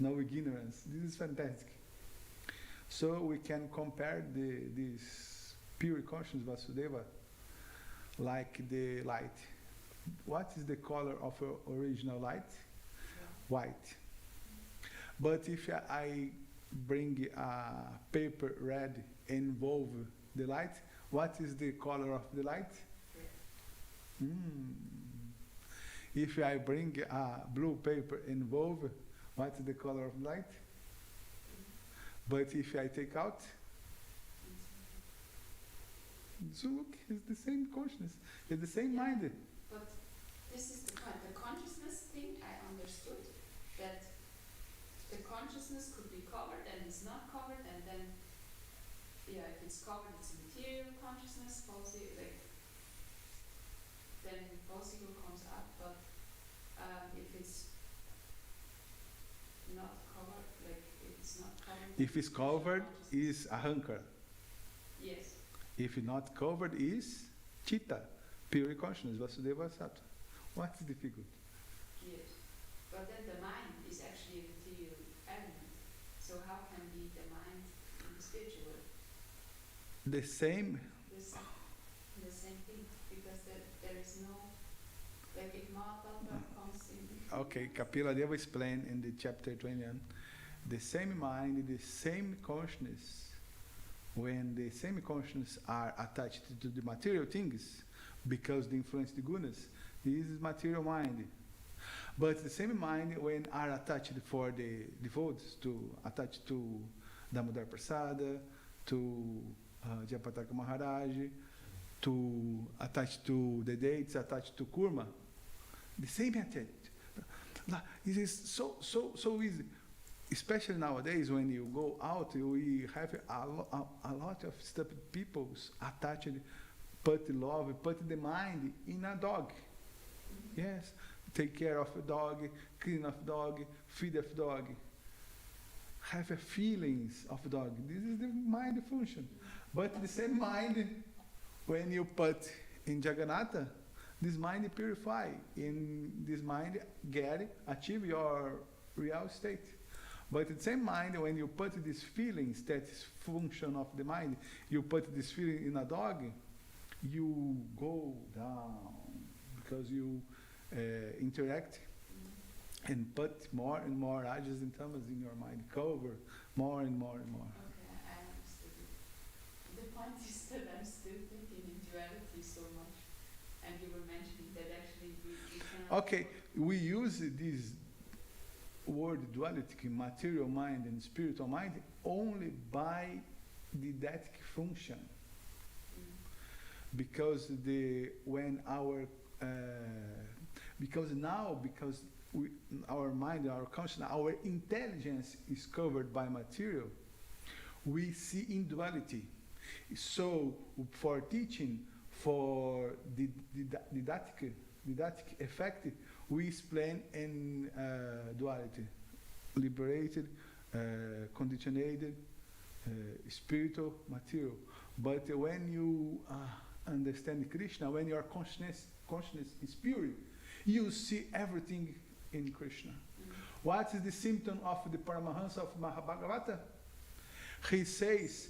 no ignorance. This is fantastic. So we can compare this pure consciousness Vasudeva like the light. What is the color of original light? White. But if I bring a paper red and involve the light, what is the color of the light? If I bring a blue paper and involve, what is the color of light? But if I take out, so look, it's the same consciousness, it's the same mind. But this is the point. The consciousness thing, I understood that the consciousness could be covered and it's not covered, and then, yeah, if it's covered, it's material consciousness, then possible comes up, but if it's not covered, if it's not covered... If it's covered, is ahankara. Yes. If it's not covered, is chitta, pure consciousness, Vasudeva Sattva. What's the difficulty? Yes. But then the mind is actually a material element. So how can be the mind in the spiritual world? The same. The same thing, because there is no, like if Maha comes in. Okay, Kapila Deva explained in the chapter 21, the same mind, the same consciousness. When the same consciousness are attached to the material things, because they influence the gunas, this is material mind. But the same mind, when are attached for the devotees, attached to Damodar Prasada, to Japataka Maharaj, to attached to the dates, attached to Kurma, the same attitude. It is so easy. Especially nowadays, when you go out, we have a lot of stupid people attached, put love, put the mind in a dog. Yes, take care of a dog, clean of dog, feed of dog, have a feelings of dog. This is the mind function. But the same mind, when you put in Jagannatha, this mind purify, in this mind achieve your real state. But the same mind, when you put these feelings, that is function of the mind, you put this feeling in a dog, you go down because you interact and put more and more rajas and tamas in your mind, cover more and more and more. Okay, I understood it. The point is that I'm still thinking in duality so much, and you were mentioning that actually we cannot. Okay, we use this word duality, material mind and spiritual mind, only by didactic function. Because our mind, our consciousness, our intelligence is covered by material, we see in duality. So for teaching, for didactic effect, we explain in duality: liberated, conditioned, spiritual, material. But when you understand Krishna, when your consciousness is pure, you see everything in Krishna. What is the symptom of the Paramahansa of Mahabhagavata? He says,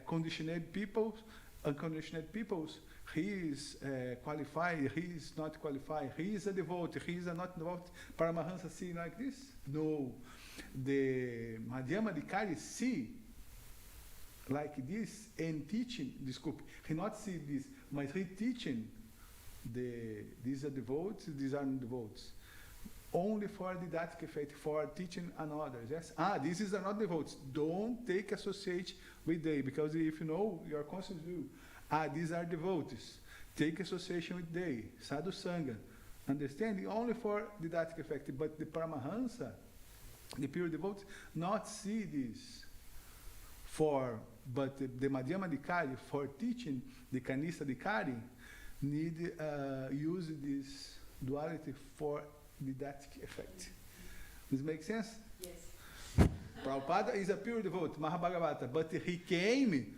conditioned peoples, unconditioned peoples, he is qualified, he is not qualified, he is a devotee, he is a not devotee. Paramahansa see like this? No. The Madhyama Adhikari see like this and teaching, he not see this, but he teaching these are devotees, these are not devotees. Only for didactic effect, for teaching and others. Yes? This is not devotees. Don't take associate with they, because if you know your conscious view, these are devotees. Take association with they, sadhu sangha. Understanding only for didactic effect. But the Paramahansa, the pure devotees, not see this but the Madhyama Adhikari, for teaching the Kanista Adhikari, need use this duality for didactic effect. This makes sense? Yes. Prabhupada is a pure devotee, Mahabhagavata, but he came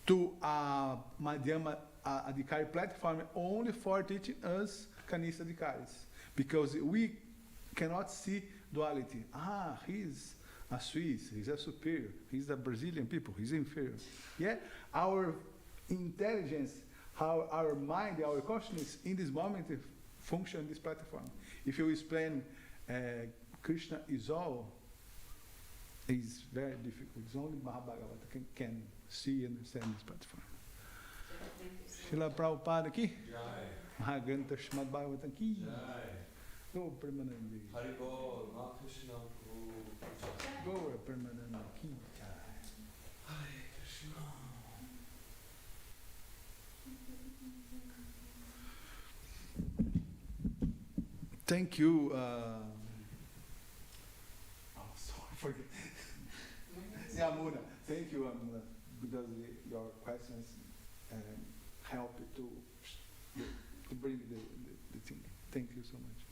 to Madhyama Adhikari platform only for teaching us Kanista Adhikaris, because we cannot see duality. He's a Swiss, he's a superior, he's a Brazilian people, he's inferior. Yeah, our intelligence, how our mind, our consciousness in this moment function in this platform. If you explain Krishna is all, it's very difficult. It's only Mahabhagavata can see and understand this platform. Srila Prabhupada aqui? Mahaganta Srimad Bhagavatam aqui? Go Premanandi. Haribol, Ma Krishna Guru. Go Premanandi aqui. Hare Krishna. Thank you. Sorry for Amuna. Thank you, Amuna, because your questions help to bring the thing. Thank you so much.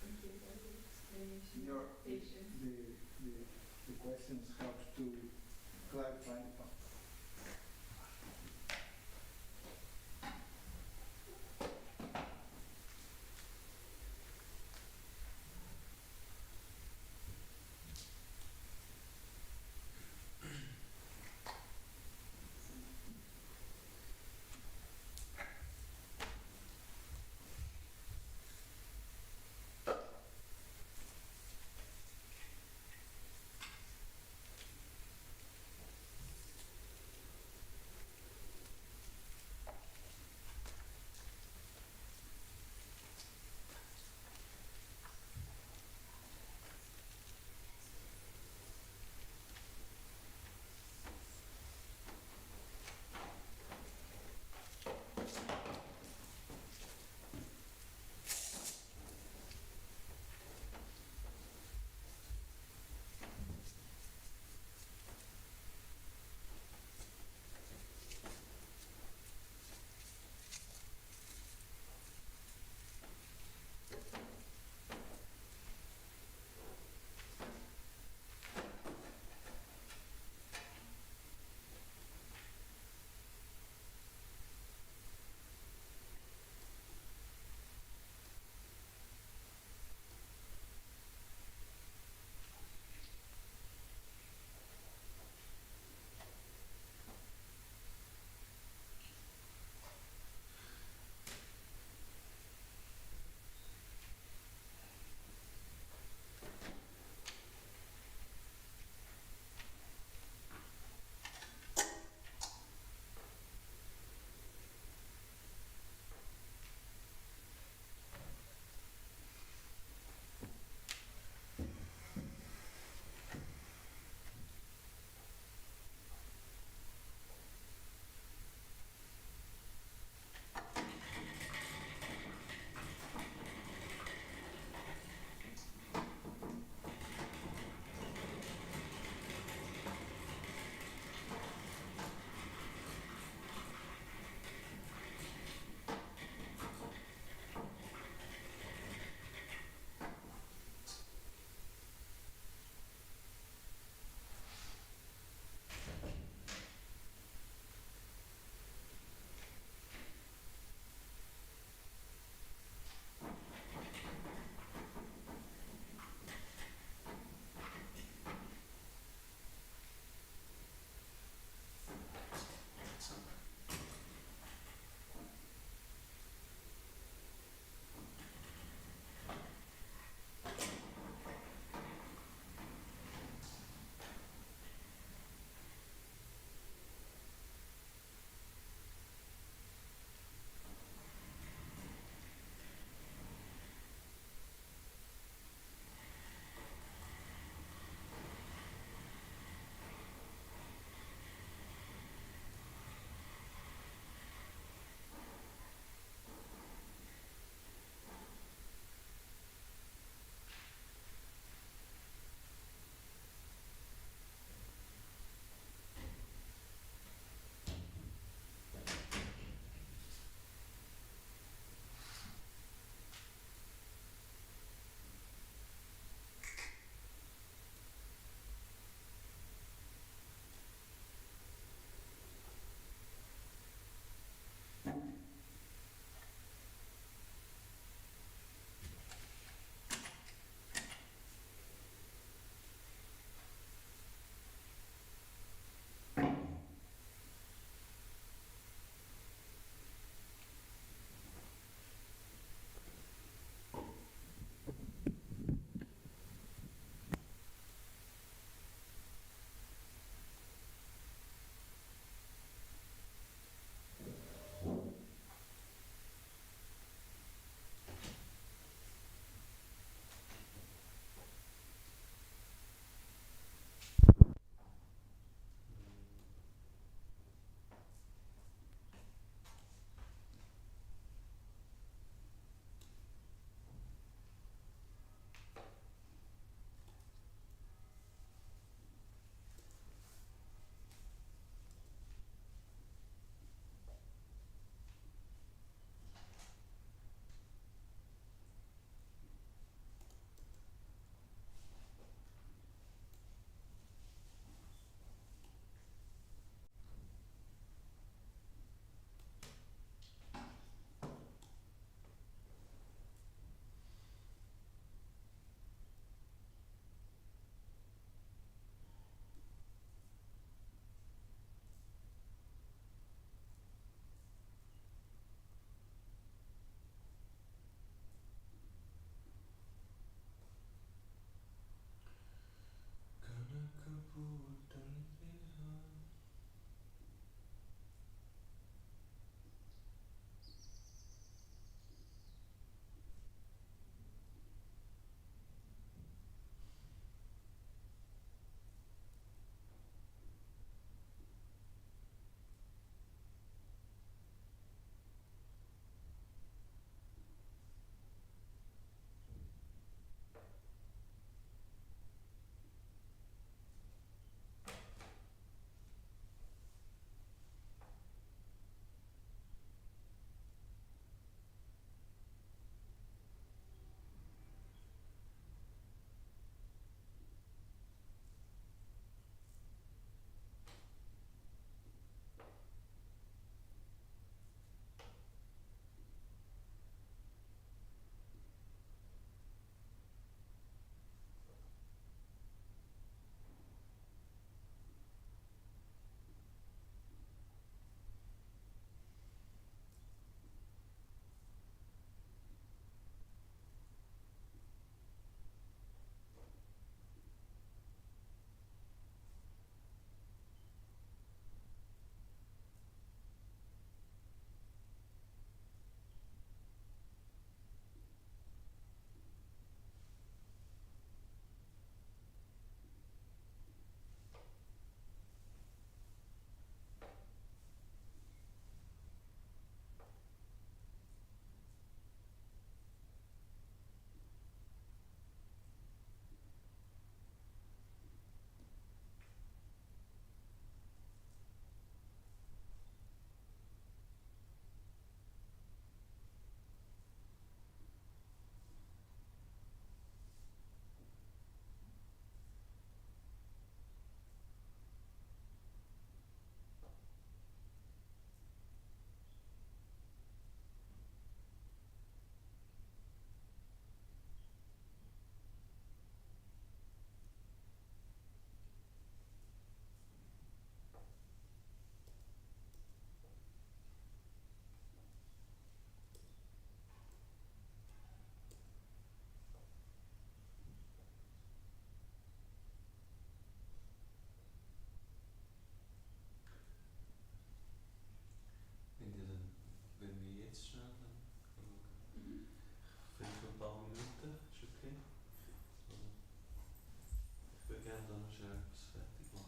Thank you for the explanation. Your, Patience. the questions help to clarify the thoughts.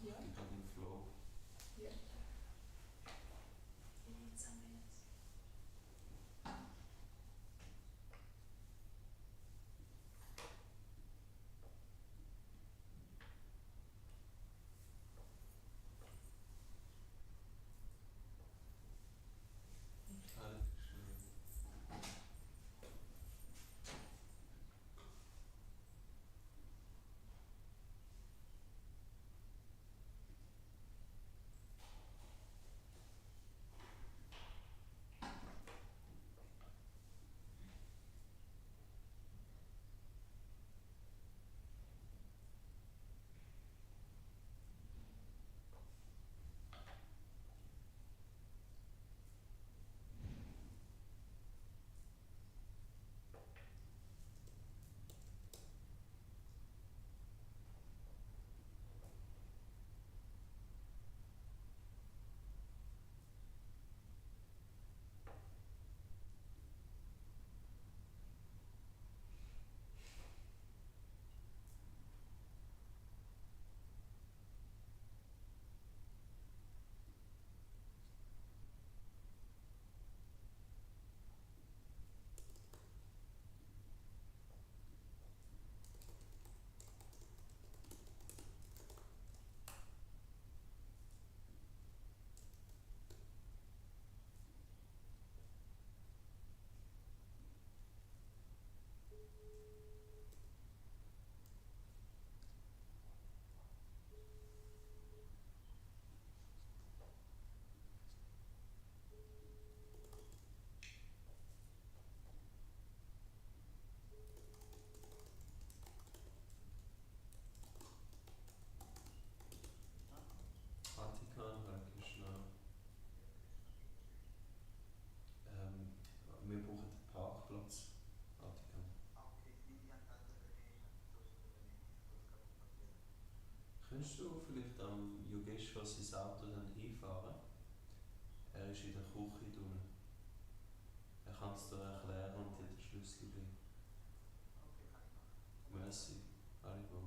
Yeah. Ich bin im Flow. Yeah. We need some minutes. Hare Krishna. Vatikan, Hare Krishna. Wir brauchen einen Parkplatz. Vatikan. Könntest du vielleicht am Yogeshwar sein Auto dann einfahren? Er ist in der Küche drin. Er kann es dir erklären und dir den Schlüssel geben. Merci. Haribol.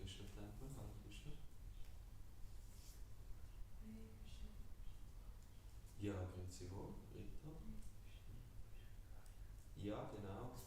Krishna Temple, Hare Krishna. Ja, gehen Sie hoch, Rita. Ja, genau.